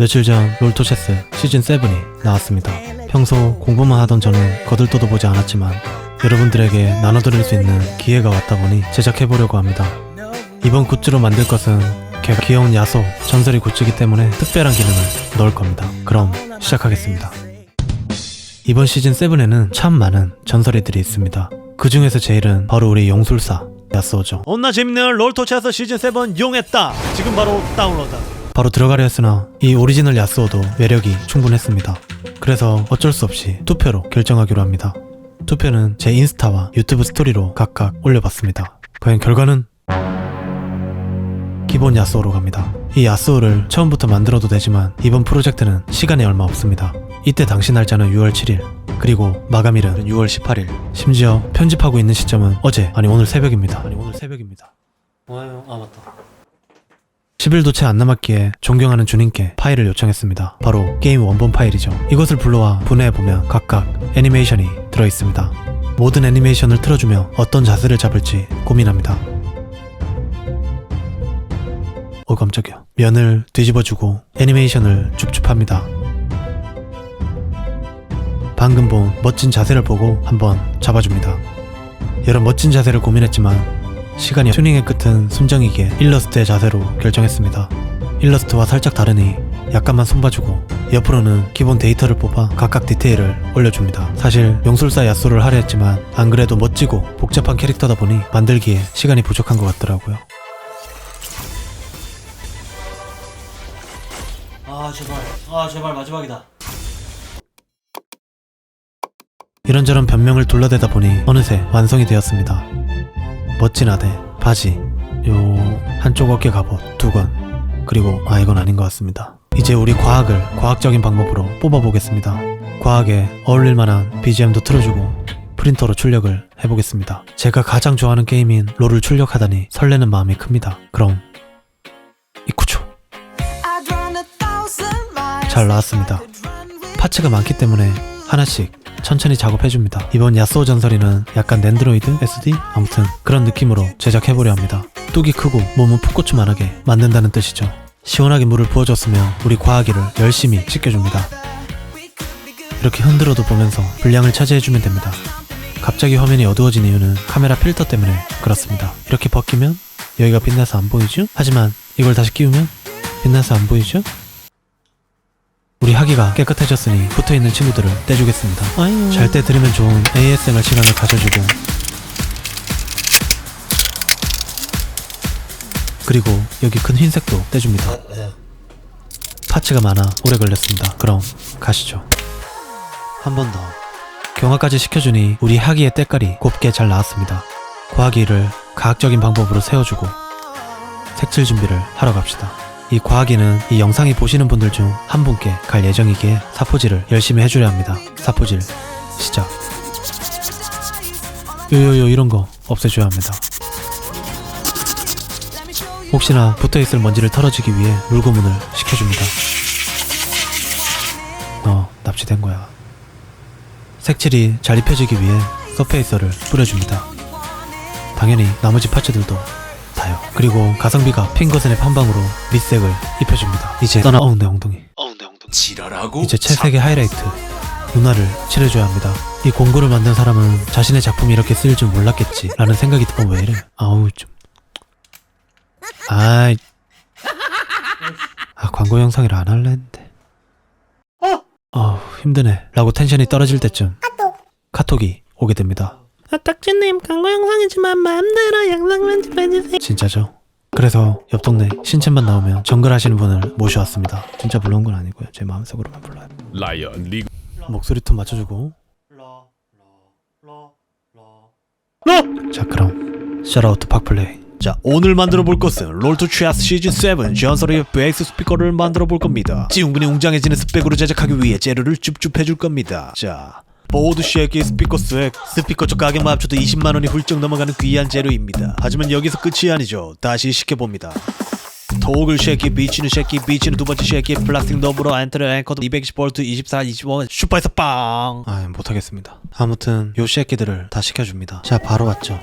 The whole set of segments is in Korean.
며칠 전 롤토체스 시즌7이 나왔습니다. 평소 공부만 하던 저는 거들떠도 보지 않았지만 여러분들에게 나눠드릴 수 있는 기회가 왔다 보니 제작해보려고 합니다. 이번 굿즈로 만들 것은 걔가 귀여운 야소 전설이 굿즈이기 때문에 특별한 기능을 넣을 겁니다. 그럼 시작하겠습니다. 이번 시즌7에는 참 많은 전설이들이 있습니다. 그 중에서 제일은 바로 우리 용술사 야스오죠. 온나 재밌는 롤토체스 시즌7 용했다! 지금 바로 다운로드. 바로 들어가려 했으나 이 오리지널 야스오도 매력이 충분했습니다. 그래서 어쩔 수 없이 투표로 결정하기로 합니다. 투표는 제 인스타와 유튜브 스토리로 각각 올려봤습니다. 과연 결과는? 기본 야스오로 갑니다. 이 야스오를 처음부터 만들어도 되지만 이번 프로젝트는 시간이 얼마 없습니다. 이때 당시 날짜는 6월 7일 그리고 마감일은 6월 18일. 심지어 편집하고 있는 시점은 오늘 새벽입니다. 맞다. 10일도 채 안 남았기에 존경하는 주님께 파일을 요청했습니다. 바로 게임 원본 파일이죠. 이것을 불러와 분해해보면 각각 애니메이션이 들어있습니다. 모든 애니메이션을 틀어주며 어떤 자세를 잡을지 고민합니다. 깜짝이야. 면을 뒤집어주고 애니메이션을 줍줍합니다. 방금 본 멋진 자세를 보고 한번 잡아줍니다. 여러 멋진 자세를 고민했지만 시간이 튜닝의 끝은 순정이기에 일러스트의 자세로 결정했습니다. 일러스트와 살짝 다르니 약간만 손봐주고 옆으로는 기본 데이터를 뽑아 각각 디테일을 올려줍니다. 사실 용술사 야스오를 하려 했지만 안 그래도 멋지고 복잡한 캐릭터다 보니 만들기에 시간이 부족한 것 같더라고요. 제발 마지막이다. 이런저런 변명을 둘러대다 보니 어느새 완성이 되었습니다. 멋진 아대, 바지, 한쪽 어깨 갑옷 2건, 그리고 이건 아닌 것 같습니다. 이제 우리 과학을 과학적인 방법으로 뽑아보겠습니다. 과학에 어울릴만한 BGM도 틀어주고 프린터로 출력을 해보겠습니다. 제가 가장 좋아하는 게임인 롤을 출력하다니 설레는 마음이 큽니다. 그럼 이쿠초. 잘 나왔습니다. 파츠가 많기 때문에 하나씩 천천히 작업해줍니다. 이번 야스오 전설이는 약간 낸드로이드? SD? 아무튼 그런 느낌으로 제작해보려 합니다. 뚝이 크고 몸은 풋고추만하게 만든다는 뜻이죠. 시원하게 물을 부어줬으며 우리 과학이를 열심히 씻겨줍니다. 이렇게 흔들어도 보면서 분량을 차지해주면 됩니다. 갑자기 화면이 어두워진 이유는 카메라 필터 때문에 그렇습니다. 이렇게 벗기면 여기가 빛나서 안 보이죠? 하지만 이걸 다시 끼우면 빛나서 안 보이죠? 우리 하기가 깨끗해졌으니 붙어있는 친구들을 떼주겠습니다. 잘 때 들으면 좋은 ASMR 시간을 가져주고 그리고 여기 큰 흰색도 떼줍니다. 파츠가 많아 오래 걸렸습니다. 그럼 가시죠. 한 번 더. 경화까지 시켜주니 우리 하기의 때깔이 곱게 잘 나왔습니다. 과학이를 과학적인 방법으로 세워주고 색칠 준비를 하러 갑시다. 이 과학이는 이 영상이 보시는 분들 중 한 분께 갈 예정이기에 사포질을 열심히 해주려 합니다. 사포질 시작. 이런 거 없애줘야 합니다. 혹시나 붙어있을 먼지를 털어주기 위해 물고문을 시켜줍니다. 납치된 거야. 색칠이 잘 입혀지기 위해 서페이서를 뿌려줍니다. 당연히 나머지 파츠들도 다요. 그리고 가성비가 핑거스냅 한 방으로 밑색을 입혀줍니다. 이제 떠나. 내 엉덩이. 지랄하고 이제 채색의 하이라이트 눈화를 칠해줘야 합니다. 이 공구를 만든 사람은 자신의 작품이 이렇게 쓰일 줄 몰랐겠지 라는 생각이 왜 이래? 광고 영상이라 안 할래 했는데 힘드네 라고 텐션이 떨어질 때쯤 카톡이 오게 됩니다. 딱지님 광고 영상이지만 마음대로 영상 편집해주세요. 진짜죠? 그래서 옆 동네 신챔만 나오면 정글 하시는 분을 모셔왔습니다. 진짜 불러온 건 아니고요. 제 마음속으로만 불러요. 라이언 리그 목소리 톤 맞춰주고 자 그럼 샤라우트 팍플레이. 자 오늘 만들어 볼 것은 롤토체스 시즌7 전설의 베이스 스피커를 만들어 볼 겁니다. 찌웅근이 웅장해지는 스펙으로 제작하기 위해 재료를 줍줍 해줄 겁니다. 자 보드 쉐키 스피커 스웩. 스피커 쪽 가격만 합쳐도 20만원이 훌쩍 넘어가는 귀한 재료입니다. 하지만 여기서 끝이 아니죠. 다시 시켜봅니다. 토글 쉐키, 비치는 쉐키, 비치는 두 번째 쉐키, 플라스틱 너브로 엔터를 앵커도 220V, 24, 25 슈퍼에서 빵! 못하겠습니다. 아무튼 요 쉐키들을 다 시켜줍니다. 자 바로 왔죠.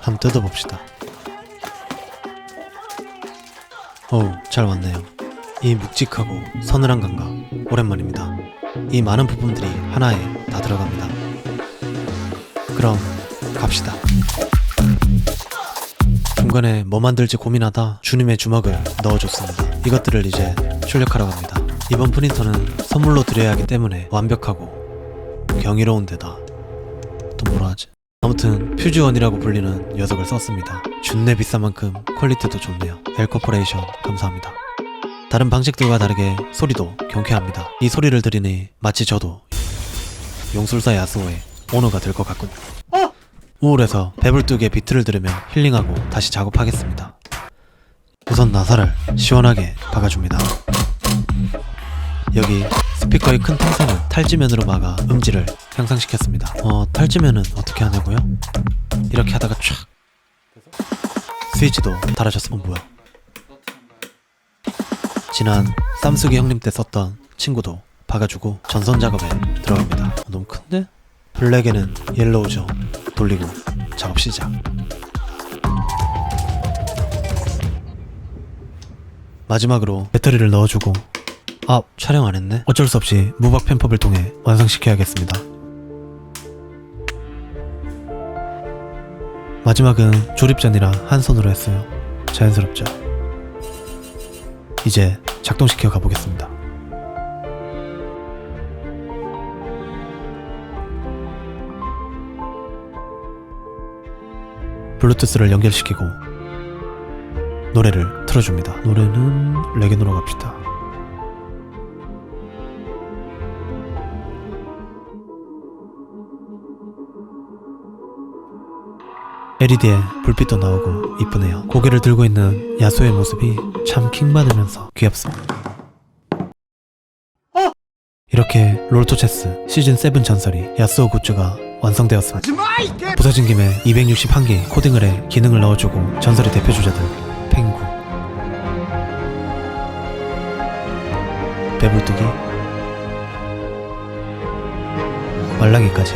한번 뜯어봅시다. 잘 왔네요. 이 묵직하고 서늘한 감각 오랜만입니다. 이 많은 부품들이 하나에 다 들어갑니다. 그럼 갑시다. 중간에 뭐 만들지 고민하다 주님의 주먹을 넣어줬습니다. 이것들을 이제 출력하러 갑니다. 이번 프린터는 선물로 드려야 하기 때문에 완벽하고 경이로운 데다 또 뭐라 하지? 아무튼 퓨즈원이라고 불리는 녀석을 썼습니다. 준내 비싼 만큼 퀄리티도 좋네요. 엘코퍼레이션 감사합니다. 다른 방식들과 다르게 소리도 경쾌합니다. 이 소리를 들으니 마치 저도 용술사 야스오의 오너가 될 것 같군요. 우울해서 배불뚝의 비트를 들으며 힐링하고 다시 작업하겠습니다. 우선 나사를 시원하게 박아줍니다. 여기 스피커의 큰 틈새는 탈지면으로 막아 음질을 향상시켰습니다. 탈지면은 어떻게 하냐고요? 이렇게 하다가 촥 스위치도 달아줬으면 뭐야. 지난 쌈수기 형님 때 썼던 친구도 박아주고 전선 작업에 들어갑니다. 너무 큰데? 블랙에는 옐로우 점 돌리고 작업 시작. 마지막으로 배터리를 넣어주고 촬영 안 했네? 어쩔 수 없이 무박 펜법을 통해 완성시켜야겠습니다. 마지막은 조립전이라 한 손으로 했어요. 자연스럽죠? 이제 작동시켜 가보겠습니다. 블루투스를 연결시키고 노래를 틀어줍니다. 노래는 레게노로 갑시다. LED에 불빛도 나오고 이쁘네요. 고개를 들고 있는 야수의 모습이 참 킹받으면서 귀엽습니다. 이렇게 롤토체스 시즌7 전설이 야스오 굿즈가 완성되었습니다. 부서진 김에 261개 코딩을 해 기능을 넣어주고 전설의 대표 주자들 펭구, 배불뚝이, 말랑이까지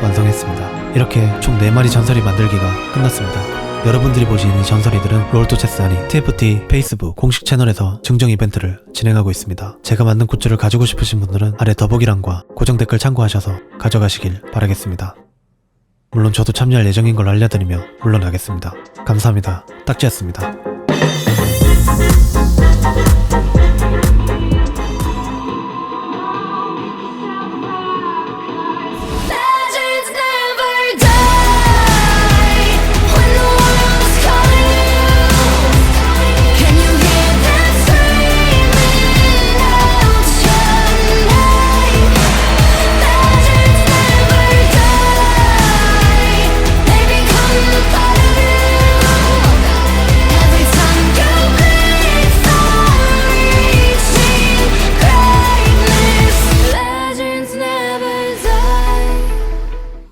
완성했습니다. 이렇게 총 4마리 전설이 만들기가 끝났습니다. 여러분들이 보신 이 전설이들은 롤토체스 아니 TFT 페이스북 공식 채널에서 증정 이벤트를 진행하고 있습니다. 제가 만든 굿즈를 가지고 싶으신 분들은 아래 더보기란과 고정 댓글 참고하셔서 가져가시길 바라겠습니다. 물론 저도 참여할 예정인 걸 알려드리며 물러나겠습니다. 감사합니다. 딱지였습니다.